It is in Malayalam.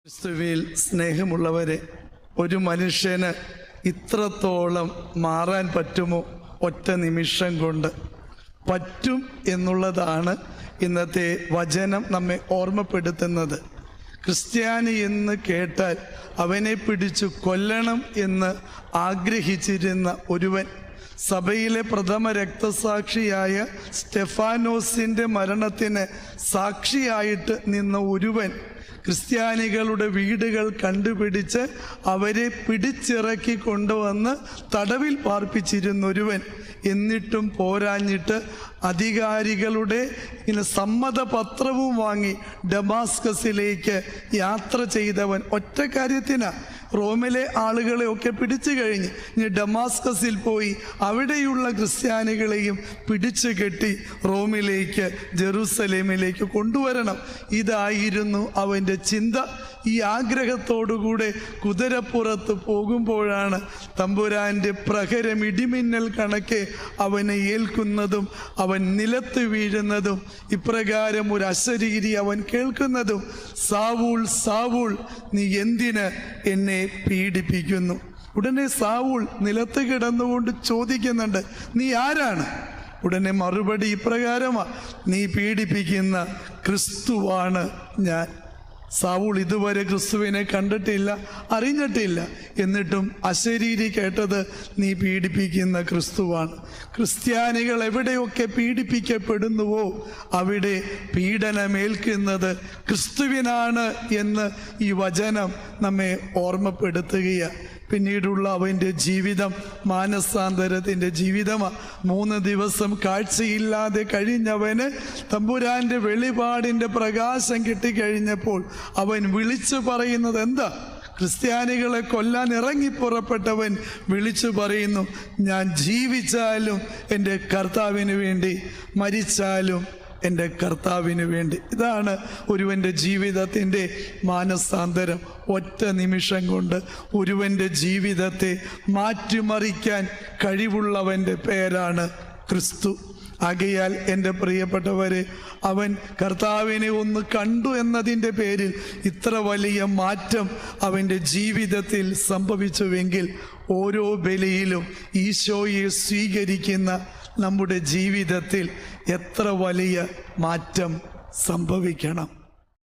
ക്രിസ്തുവിൽ സ്നേഹമുള്ളവരെ, ഒരു മനുഷ്യന് ഇത്രത്തോളം മാറാൻ പറ്റുമോ? ഒറ്റ നിമിഷം കൊണ്ട് പറ്റും എന്നുള്ളതാണ് ഇന്നത്തെ വചനം നമ്മെ ഓർമ്മപ്പെടുത്തുന്നത്. ക്രിസ്ത്യാനി എന്ന് കേട്ടാൽ അവനെ പിടിച്ചു കൊല്ലണം എന്ന് ആഗ്രഹിച്ചിരുന്ന ഒരുവൻ, സഭയിലെ പ്രഥമ രക്തസാക്ഷിയായ സ്റ്റെഫാനോസിൻ്റെ മരണത്തിന് സാക്ഷിയായിട്ട് നിന്ന ഒരുവൻ, ക്രിസ്ത്യാനികളുടെ വീടുകൾ കണ്ടുപിടിച്ച് അവരെ പിടിച്ചിറക്കി കൊണ്ടുവന്ന് തടവിൽ പാർപ്പിച്ചിരുന്നൊരുവൻ, എന്നിട്ടും പോരാഞ്ഞിട്ട് അധികാരികളുടെ സമ്മതപത്രവും വാങ്ങി ഡമാസ്കസിലേക്ക് യാത്ര ചെയ്തവൻ. ഒറ്റ കാര്യത്തിനാ, റോമിലെ ആളുകളെ ഒക്കെ പിടിച്ചു കഴിഞ്ഞ് ഇനി ഡമാസ്കസിൽ പോയി അവിടെയുള്ള ക്രിസ്ത്യാനികളെയും പിടിച്ചു കെട്ടി റോമിലേക്ക്, ജെറൂസലേമിലേക്ക് കൊണ്ടുവരണം. ഇതായിരുന്നു അവൻ്റെ ചിന്ത. ഈ ആഗ്രഹത്തോടുകൂടെ കുതിരപ്പുറത്ത് പോകുമ്പോഴാണ് തമ്പുരാൻ്റെ പ്രഹരം ഇടിമിന്നൽ കണക്കെ അവനെ ഏൽക്കുന്നതും അവൻ നിലത്ത് വീഴുന്നതും ഇപ്രകാരം ഒരു അശരീരി അവൻ കേൾക്കുന്നതും: സാവൂൾ, സാവൂൾ, നീ എന്തിന് എന്നെ പീഡിപ്പിക്കുന്നു? ഉടനെ സാവൂൾ നിലത്ത് കിടന്നുകൊണ്ട് ചോദിക്കുന്നുണ്ട്, നീ ആരാണ്? ഉടനെ മറുപടി ഇപ്രകാരമാണ്: നീ പീഡിപ്പിക്കുന്ന ക്രിസ്തുവാണ് ഞാൻ. സാവൂൾ ഇതുവരെ ക്രിസ്തുവിനെ കണ്ടിട്ടില്ല, അറിഞ്ഞിട്ടില്ല. എന്നിട്ടും അശരീരി കേട്ടത് നീ പീഡിപ്പിക്കുന്ന ക്രിസ്തുവാണ്. ക്രിസ്ത്യാനികൾ എവിടെയൊക്കെ പീഡിപ്പിക്കപ്പെടുന്നുവോ അവിടെ പീഡനമേൽക്കുന്നത് ക്രിസ്തുവിനാണ് എന്ന് ഈ വചനം നമ്മെ ഓർമ്മപ്പെടുത്തുകയാണ്. പിന്നീടുള്ള അവൻ്റെ ജീവിതം മാനസാന്തരത്തിൻ്റെ ജീവിതമാണ്. 3 ദിവസം കാഴ്ചയില്ലാതെ കഴിഞ്ഞവന് തമ്പുരാൻ്റെ വെളിപാടിൻ്റെ പ്രകാശം കിട്ടിക്കഴിഞ്ഞപ്പോൾ അവൻ വിളിച്ചു പറയുന്നത് എന്താ? ക്രിസ്ത്യാനികളെ കൊല്ലാൻ ഇറങ്ങിപ്പുറപ്പെട്ടവൻ വിളിച്ചു പറയുന്നു: ഞാൻ ജീവിച്ചാലും എൻ്റെ കർത്താവിന് വേണ്ടി, മരിച്ചാലും എൻ്റെ കർത്താവിന് വേണ്ടി. ഇതാണ് ഒരുവൻ്റെ ജീവിതത്തിൻ്റെ മാനസാന്തരം. ഒറ്റ നിമിഷം കൊണ്ട് ഒരുവൻ്റെ ജീവിതത്തെ മാറ്റിമറിക്കാൻ കഴിവുള്ളവൻ്റെ പേരാണ് ക്രിസ്തു. ആകയാൽ എൻ്റെ പ്രിയപ്പെട്ടവരെ, അവൻ കർത്താവിനെ ഒന്ന് കണ്ടു എന്നതിൻ്റെ പേരിൽ ഇത്ര വലിയ മാറ്റം അവൻ്റെ ജീവിതത്തിൽ സംഭവിച്ചുവെങ്കിൽ, ഓരോ ബലിയിലും ഈശോയെ സ്വീകരിക്കുന്ന നമ്മുടെ ജീവിതത്തിൽ എത്ര വലിയ മാറ്റം സംഭവിക്കണം.